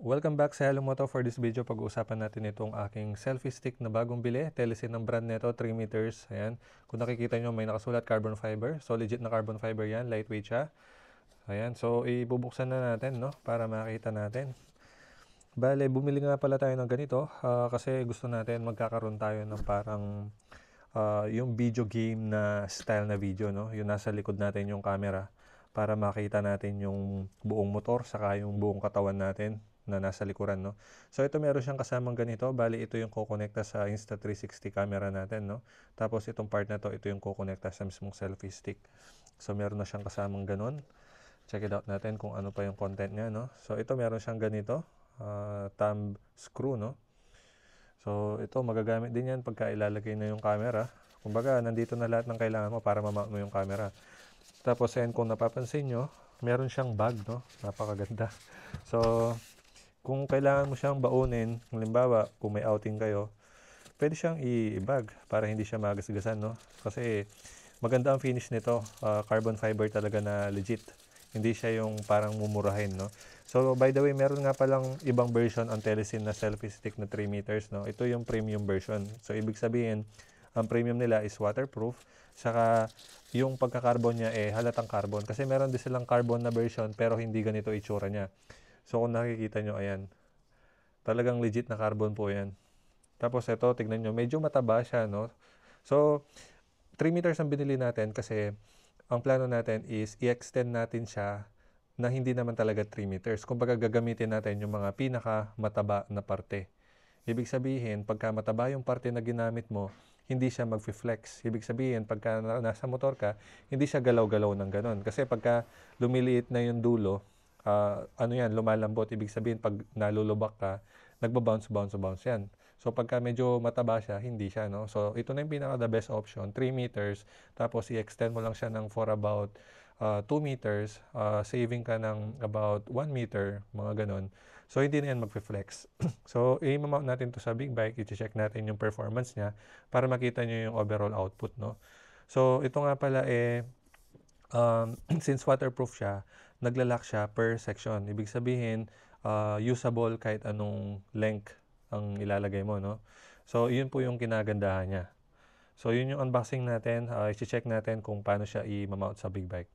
Welcome back sa Hello Moto. For this video, pag-uusapan natin itong aking selfie stick na bagong bili. Telesin ng brand nito, 3 meters. Ayan. Kung nakikita nyo, may nakasulat carbon fiber. So, legit na carbon fiber yan. Lightweight siya. Ayan. So, ibubuksan na natin, no? Para makita natin. Bale, bumili nga pala tayo ng ganito. Kasi gusto natin magkakaroon tayo ng parang yung video game na style na video, no? Yung nasa likod natin yung camera. Para makita natin yung buong motor, saka yung buong katawan natin na nasa likuran, no? So ito meron siyang kasamang ganito, bali ito yung kukonekta sa Insta360 camera natin, no? Tapos itong part na to, ito yung kukonekta sa mismong selfie stick. So meron na siyang kasamang ganun. Check it out natin kung ano pa yung content niya, no? So ito meron siyang ganito, thumb screw, no? So ito magagamit din yan pagka ilalagay na yung camera. Kumbaga nandito na lahat ng kailangan mo para ma-mount mo yung camera. Tapos ayan, kung napapansin nyo, meron siyang bag, no? Napakaganda. So kung kailangan mo siyang baunin, halimbawa, kung may outing kayo, pwede siyang i-bag para hindi siya magasgasan, no? Kasi maganda ang finish nito. Carbon fiber talaga na legit. Hindi siya yung parang mumurahin, no? So, by the way, meron nga palang ibang version ang Telesin na selfie stick na 3 meters, no? Ito yung premium version. So, ibig sabihin, ang premium nila is waterproof. Saka, yung pagka-carbon niya halatang carbon. Kasi meron din silang carbon na version pero hindi ganito itsura niya. So, kung nakikita nyo, ayan. Talagang legit na carbon po yan. Tapos, ito, tignan nyo. Medyo mataba siya, no? So, 3 meters ang binili natin kasi ang plano natin is i-extend natin siya na hindi naman talaga 3 meters. Kumbaga, gagamitin natin yung mga pinaka-mataba na parte. Ibig sabihin, pagka mataba yung parte na ginamit mo, hindi siya mag-flex. Ibig sabihin, pagka nasa motor ka, hindi siya galaw-galaw ng ganon. Kasi pagka lumiliit na yung dulo, lumalambot. Ibig sabihin, pag nalulubak ka, nagbabounce yan. So, pagka medyo mataba siya, hindi siya, no? So, ito na yung pinaka-the best option, 3 meters, tapos i-extend mo lang siya for about 2 meters, saving ka ng about 1 meter, mga ganon. So, hindi na yan mag-flex. So, i-mount natin to sa big bike, i-check natin yung performance niya para makita nyo yung overall output, no? So, ito nga pala since waterproof siya, naglalak siya per section. Ibig sabihin, usable kahit anong length ang ilalagay mo, no? So, yun po yung kinagandahan niya. So, yun yung unboxing natin. I-check natin kung paano siya i-mount sa big bike.